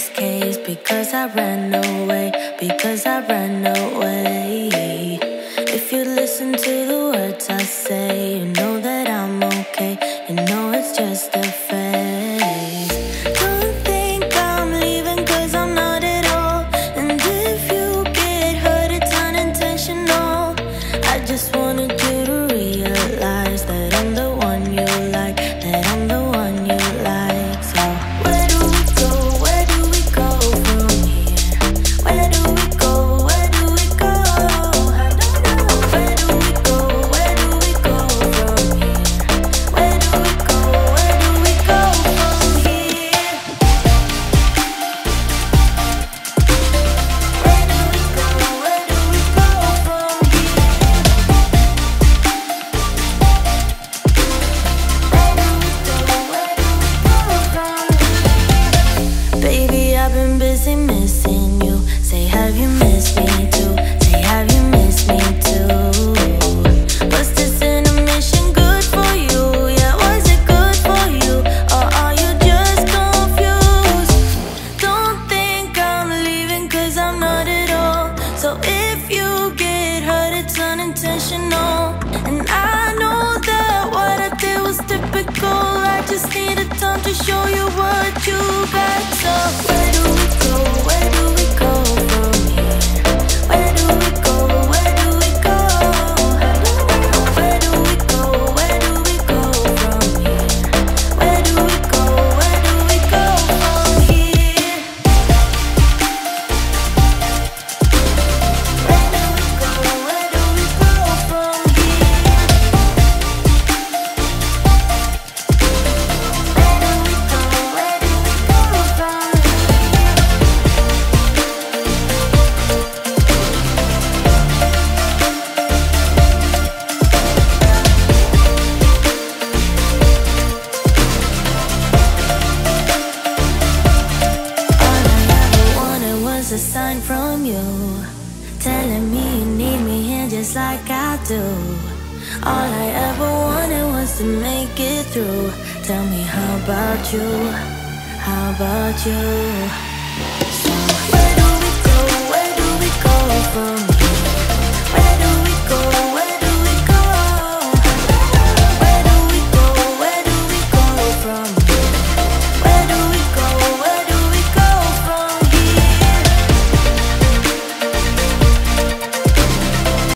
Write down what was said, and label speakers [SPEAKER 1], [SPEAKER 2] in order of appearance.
[SPEAKER 1] this case because I ran away, because I ran away. If you listen to the words I say, you know that I'm okay, you know it's just a phase. Don't think I'm leaving cause I'm not at all. And if you get hurt it's unintentional. I just wanted you to realize that I'm the one you like, that I'm the one you like. So where do we go? Where do we go from here? Where do we go? Where do we go? I don't know. Where do we go? Where do we go from here? Where do we go? Where do we go from here? Where do we go? Where do we go from here? Baby, I've been busy missing you. Say, have you missed me too? Say, have you missed me too? Was this intermission good for you? Yeah, was it good for you? Or are you just confused? Don't think I'm leaving cause I'm not at all. So if you get hurt it's unintentional. And I know that what I did was typical. I just needed time to show you what you got. So where do we go? Where do we go from here? Where do we go? Where do we go? I don't know. Where do we go? Where do we go from here? Where do we go? Where do we go from here? Where do we go? Where do we go from here? Where do we go? Where do we go from here? All I ever wanted was a sign from you, telling me you need me here just like I do. All I ever wanted was to make it through. Tell me, how about you? How about you?